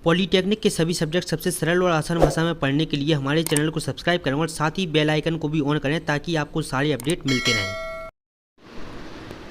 Polytechnic के सभी subject सबसे सरल और आसान भाषा में पढ़ने के लिए हमारे चैनल को सब्सक्राइब करें और साथ ही बेल आइकन को भी ऑन करें ताकि आपको सारे अपडेट मिलते रहें।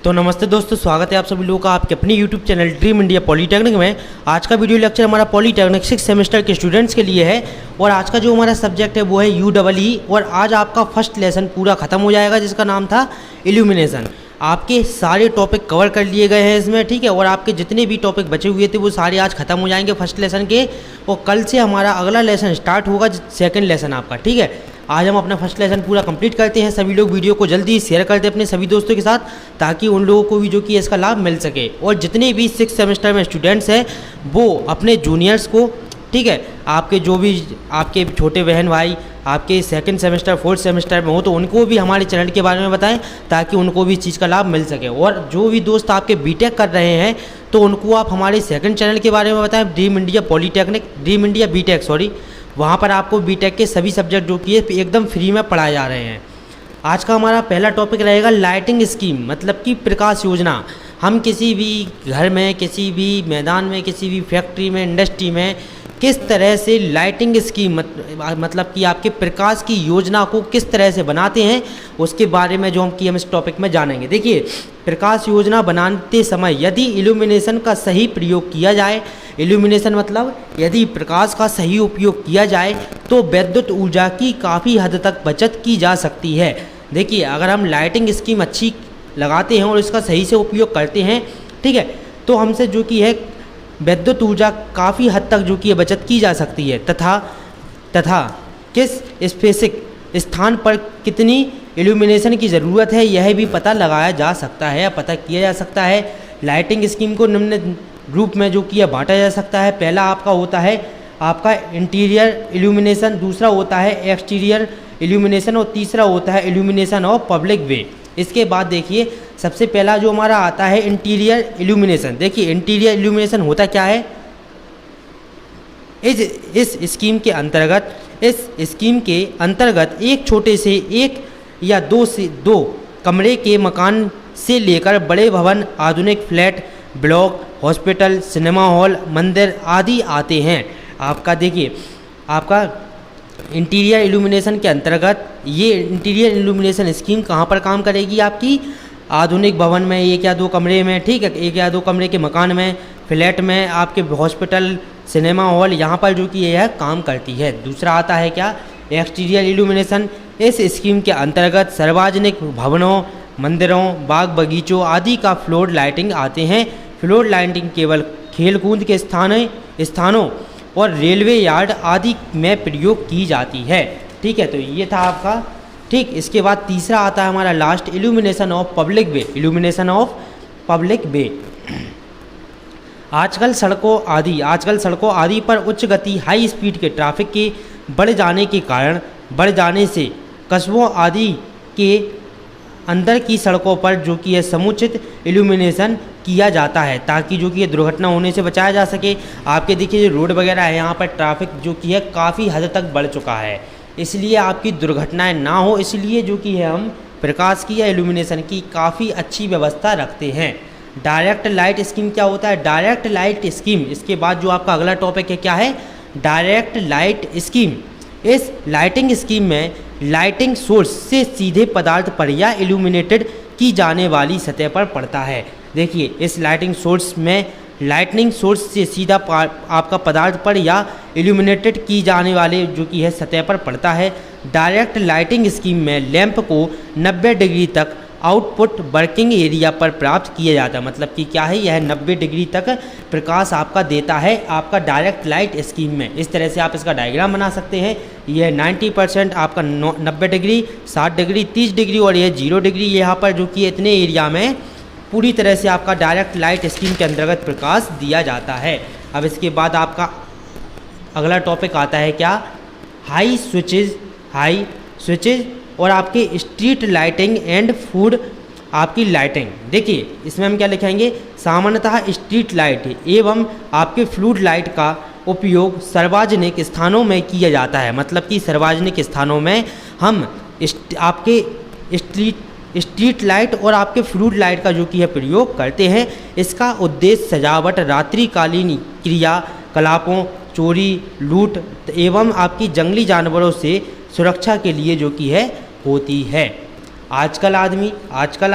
तो नमस्ते दोस्तों, स्वागत है आप सभी लोगों का आपके अपने YouTube channel dream India polytechnic में। आज का वीडियो लेक्चर हमारा पॉलीटेक्निक 6 सेमेस्टर के स्टूडेंट्स के लिए है और आज का जो हमारा सब्जेक्ट है वो है UEE और आज आपका फर्स्ट लेसन पूरा खत्म हो जाएगा जिसका नाम था इल्यूमिनेशन। आपके सारे टॉपिक कवर कर लिए गए हैं इसमें, ठीक है, और आपके जितने भी टॉपिक बचे हुए थे वो सारे आज खत्म हो जाएंगे फर्स्ट लेसन के और कल से हमारा अगला लेसन स्टार्ट होगा, सेकंड लेसन आपका, ठीक है। आज हम अपना फर्स्ट लेसन पूरा कंप्लीट करते हैं। सभी लोग वीडियो को जल्दी शेयर करते हैं अपने सभी दोस्तों के साथ ताकि उन लोगों को भी जो कि इसका लाभ मिल सके। और जितने भी 6 सेमेस्टर में स्टूडेंट्स हैं वो अपने जूनियर्स को, ठीक है, आपके जो भी आपके छोटे बहन भाई आपके सेकंड सेमेस्टर 4th सेमेस्टर में हो तो उनको भी हमारे चैनल के बारे में बताएं ताकि उनको भी इस चीज़ का लाभ मिल सके। और जो भी दोस्त आपके बीटेक कर रहे हैं तो उनको आप हमारे सेकंड चैनल के बारे में बताएं, dream India polytechnic, dream India BTech, sorry, वहाँ पर आपको बीटेक के सभी सब्जेक्ट जो कि एकदम फ्री में पढ़ाए जा रहे हैं। आज का हमारा पहला टॉपिक रहेगा लाइटिंग स्कीम, मतलब कि प्रकाश योजना। हम किसी भी घर में, किसी भी मैदान में, किसी भी फैक्ट्री में, इंडस्ट्री में किस तरह से लाइटिंग स्कीम मतलब कि आपके प्रकाश की योजना को किस तरह से बनाते हैं उसके बारे में जो हम इस टॉपिक में जानेंगे। देखिए, प्रकाश योजना बनाते समय यदि इल्यूमिनेशन का सही प्रयोग किया जाए, इल्यूमिनेशन मतलब यदि प्रकाश का सही उपयोग किया जाए तो विद्युत ऊर्जा की काफ़ी हद तक बचत की जा सकती है। देखिए, अगर हम लाइटिंग स्कीम अच्छी लगाते हैं और इसका सही से उपयोग करते हैं, ठीक है, तो हमसे जो कि है विद्युत ऊर्जा काफ़ी हद तक जो कि बचत की जा सकती है तथा किस स्पेसिफिक स्थान पर कितनी इल्यूमिनेशन की ज़रूरत है यह भी पता लगाया जा सकता है या पता किया जा सकता है। लाइटिंग स्कीम को निम्न रूप में जो कि बांटा जा सकता है। पहला आपका होता है आपका इंटीरियर इल्यूमिनेशन, दूसरा होता है एक्सटीरियर इल्यूमिनेशन और तीसरा होता है इल्यूमिनेशन ऑफ पब्लिक वे। इसके बाद देखिए, सबसे पहला जो हमारा आता है इंटीरियर इल्यूमिनेशन। देखिए, इंटीरियर इल्यूमिनेशन होता क्या है, इस स्कीम के अंतर्गत एक छोटे से एक या दो कमरे के मकान से लेकर बड़े भवन, आधुनिक flat, block, hospital, cinema hall, मंदिर आदि आते हैं। आपका देखिए, आपका इंटीरियर इल्यूमिनेशन के अंतर्गत ये इंटीरियर इल्यूमिनेशन स्कीम कहाँ पर काम करेगी, आपकी आधुनिक भवन में, एक या दो कमरे में, ठीक है, एक या दो कमरे के मकान में, फ्लैट में, आपके हॉस्पिटल, सिनेमा हॉल, यहाँ पर जो कि यह काम करती है। दूसरा आता है क्या, एक्सटीरियर इल्यूमिनेशन। इस स्कीम के अंतर्गत सार्वजनिक भवनों, मंदिरों, बाग बगीचों आदि का फ्लोर लाइटिंग आते हैं। फ्लोर लाइटिंग केवल खेलकूद के स्थानों और रेलवे यार्ड आदि में प्रयोग की जाती है, ठीक है। तो ये था आपका, ठीक। इसके बाद तीसरा आता है हमारा last, illumination of public way, illumination of public way. आजकल सड़कों आदि पर उच्च गति हाई स्पीड के ट्रैफिक के बढ़ जाने से कस्बों आदि के अंदर की सड़कों पर जो कि है समुचित इल्यूमिनेशन किया जाता है ताकि जो कि ये दुर्घटना होने से बचाया जा सके। आपके देखिए जो रोड वगैरह है यहाँ पर ट्रैफिक जो कि है काफ़ी हद तक बढ़ चुका है, इसलिए आपकी दुर्घटनाएं ना हो, इसलिए जो कि है हम प्रकाश की या इल्यूमिनेशन की काफ़ी अच्छी व्यवस्था रखते हैं। डायरेक्ट लाइट स्कीम क्या होता है, डायरेक्ट लाइट स्कीम। इसके बाद जो आपका अगला टॉपिक है क्या है, डायरेक्ट लाइट स्कीम। इस लाइटिंग स्कीम में लाइटिंग सोर्स से सीधे पदार्थ पर या इल्यूमिनेटेड की जाने वाली सतह पर पड़ता है। देखिए, इस लाइटिंग सोर्स से सीधा आपका पदार्थ पर या इल्यूमिनेटेड की जाने वाले जो कि है सतह पर पड़ता है। डायरेक्ट लाइटिंग स्कीम में लैंप को 90 डिग्री तक आउटपुट वर्किंग एरिया पर प्राप्त किया जाता है। मतलब कि क्या है, यह 90 डिग्री तक प्रकाश आपका देता है आपका डायरेक्ट लाइट स्कीम में। इस तरह से आप इसका डायग्राम बना सकते हैं। यह 90% आपका 90 डिग्री, 60 डिग्री, 30 डिग्री और यह 0 डिग्री, यहाँ पर जो कि इतने एरिया में पूरी तरह से आपका डायरेक्ट लाइट स्कीम के अंतर्गत प्रकाश दिया जाता है। अब इसके बाद आपका अगला टॉपिक आता है क्या, हाई स्विचेज और आपके स्ट्रीट लाइटिंग एंड फूड आपकी लाइटिंग। देखिए, इसमें हम क्या लिखेंगे, सामान्यतः स्ट्रीट लाइट एवं आपके फ्लूड लाइट का उपयोग सार्वजनिक स्थानों में किया जाता है। मतलब कि सार्वजनिक स्थानों में हम आपके स्ट्रीट लाइट और आपके फ्लूड लाइट का जो कि है प्रयोग करते हैं। इसका उद्देश्य सजावट, रात्रिकालीन क्रियाकलापों, चोरी, लूट एवं आपकी जंगली जानवरों से सुरक्षा के लिए जो कि है होती है। आजकल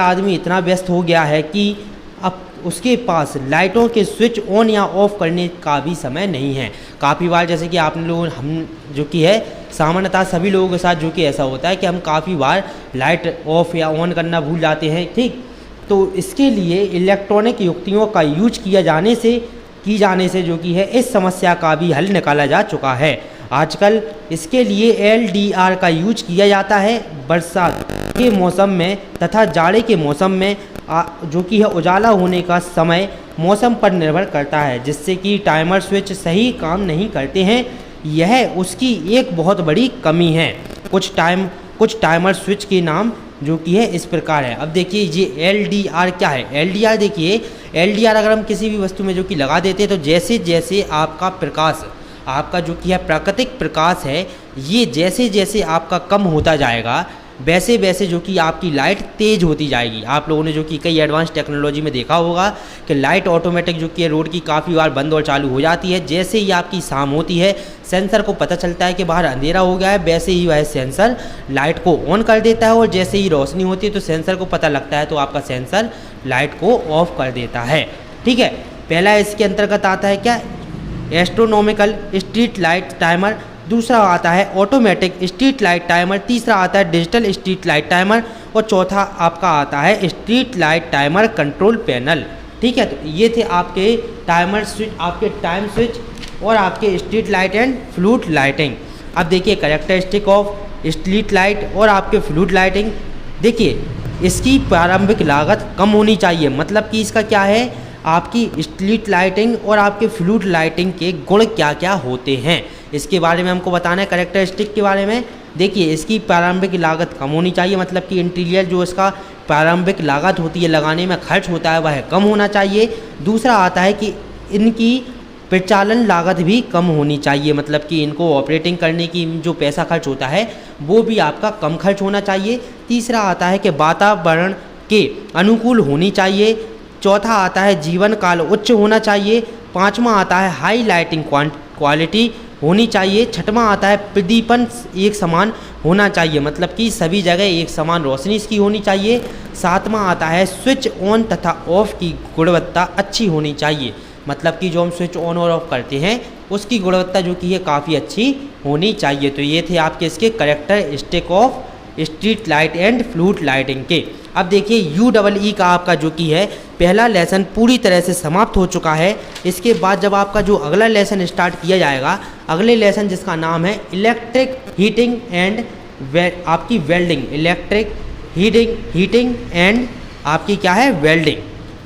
आदमी इतना व्यस्त हो गया है कि अब उसके पास लाइटों के स्विच ऑन या ऑफ करने का भी समय नहीं है। काफ़ी बार जैसे कि आपने लोग हम जो कि है सामान्यतः सभी लोगों के साथ जो कि ऐसा होता है कि हम काफ़ी बार लाइट ऑफ या ऑन करना भूल जाते हैं, ठीक। तो इसके लिए इलेक्ट्रॉनिक युक्तियों का यूज की जाने से जो कि है इस समस्या का भी हल निकाला जा चुका है। आजकल इसके लिए LDR का यूज किया जाता है बरसात के मौसम में तथा जाड़े के मौसम में जो कि है उजाला होने का समय मौसम पर निर्भर करता है, जिससे कि टाइमर स्विच सही काम नहीं करते हैं। यह उसकी एक बहुत बड़ी कमी है। कुछ टाइमर स्विच के नाम जो कि है इस प्रकार है। अब देखिए ये LDR क्या है। LDR देखिए, LDR अगर हम किसी भी वस्तु में जो कि लगा देते हैं तो जैसे जैसे आपका प्रकाश, आपका जो कि है प्राकृतिक प्रकाश है, ये जैसे जैसे आपका कम होता जाएगा वैसे वैसे जो कि आपकी लाइट तेज़ होती जाएगी। आप लोगों ने जो कि कई एडवांस टेक्नोलॉजी में देखा होगा कि लाइट ऑटोमेटिक जो कि है रोड की काफ़ी बार बंद और चालू हो जाती है। जैसे ही आपकी शाम होती है सेंसर को पता चलता है कि बाहर अंधेरा हो गया है, वैसे ही वह सेंसर लाइट को ऑन कर देता है और जैसे ही रोशनी होती है तो सेंसर को पता लगता है तो आपका सेंसर लाइट को ऑफ कर देता है, ठीक है। पहला इसके अंतर्गत आता है क्या, एस्ट्रोनॉमिकल स्ट्रीट लाइट टाइमर। दूसरा आता है ऑटोमेटिक स्ट्रीट लाइट टाइमर। तीसरा आता है डिजिटल स्ट्रीट लाइट टाइमर और चौथा आपका आता है street light timer control panel, ठीक है। तो ये थे आपके टाइमर स्विच, आपके टाइम स्विच और आपके street light and fluid lighting. अब देखिए कैरेक्टरिस्टिक ऑफ स्ट्रीट लाइट और आपके फ्लूड लाइटिंग। देखिए इसकी प्रारंभिक लागत कम होनी चाहिए, मतलब कि इसका क्या है, आपकी स्ट्रीट लाइटिंग और आपके फ्लूड लाइटिंग के गुण क्या क्या होते हैं इसके बारे में हमको बताना है। कैरेक्टरिस्टिक के बारे में देखिए, इसकी प्रारंभिक लागत कम होनी चाहिए, मतलब कि इंटीरियर जो इसका प्रारंभिक लागत होती है लगाने में खर्च होता है वह कम होना चाहिए। दूसरा आता है कि इनकी प्रचालन लागत भी कम होनी चाहिए, मतलब कि इनको ऑपरेटिंग करने की जो पैसा खर्च होता है वो भी आपका कम खर्च होना चाहिए। तीसरा आता है कि वातावरण के अनुकूल होनी चाहिए। चौथा आता है जीवन काल उच्च होना चाहिए। पाँचवा आता है हाई लाइटिंग क्वालिटी होनी चाहिए। छठवां आता है प्रदीपन एक समान होना चाहिए, मतलब कि सभी जगह एक समान रोशनी इसकी होनी चाहिए। सातवां आता है स्विच ऑन तथा ऑफ की गुणवत्ता अच्छी होनी चाहिए, मतलब कि जो हम स्विच ऑन और ऑफ करते हैं उसकी गुणवत्ता जो कि है काफ़ी अच्छी होनी चाहिए। तो ये थे आपके इसके characteristic of street light and fluid lighting के। अब देखिए UEE का आपका जो कि है पहला लेसन पूरी तरह से समाप्त हो चुका है। इसके बाद जब आपका जो अगला लेसन स्टार्ट किया जाएगा, अगले लेसन जिसका नाम है इलेक्ट्रिक हीटिंग एंड आपकी वेल्डिंग, इलेक्ट्रिक हीटिंग एंड आपकी क्या है वेल्डिंग।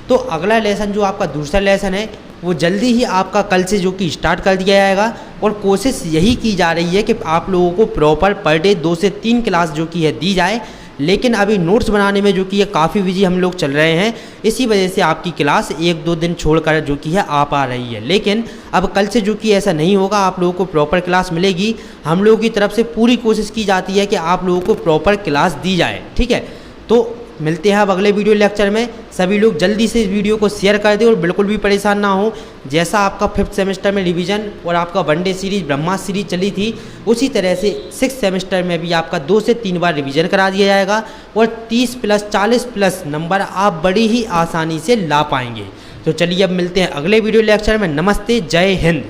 तो अगला लेसन जो आपका दूसरा लेसन है वो जल्दी ही आपका कल से जो कि स्टार्ट कर दिया जाएगा और कोशिश यही की जा रही है कि आप लोगों को प्रॉपर पर डे 2 से 3 क्लास जो कि है दी जाए। लेकिन अभी नोट्स बनाने में जो कि ये काफ़ी बिजी हम लोग चल रहे हैं, इसी वजह से आपकी क्लास 1-2 दिन छोड़कर जो कि है आ पा रही है। लेकिन अब कल से जो कि ऐसा नहीं होगा, आप लोगों को प्रॉपर क्लास मिलेगी। हम लोगों की तरफ से पूरी कोशिश की जाती है कि आप लोगों को प्रॉपर क्लास दी जाए, ठीक है। तो मिलते हैं अब अगले वीडियो लेक्चर में। सभी लोग जल्दी से इस वीडियो को शेयर कर दें और बिल्कुल भी परेशान ना हो। जैसा आपका 5th सेमेस्टर में रिवीजन और आपका वनडे सीरीज ब्रह्मास्त्र सीरीज चली थी, उसी तरह से 6th सेमेस्टर में भी आपका 2 से 3 बार रिवीजन करा दिया जाएगा और 30+ 40+ नंबर आप बड़ी ही आसानी से ला पाएंगे। तो चलिए अब मिलते हैं अगले वीडियो लेक्चर में। नमस्ते, जय हिंद।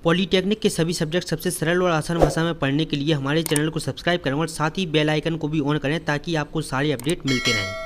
पॉलीटेक्निक के सभी सब्जेक्ट सबसे सरल और आसान भाषा में पढ़ने के लिए हमारे चैनल को सब्सक्राइब करें और साथ ही बेल आइकन को भी ऑन करें ताकि आपको सारे अपडेट मिलते रहें।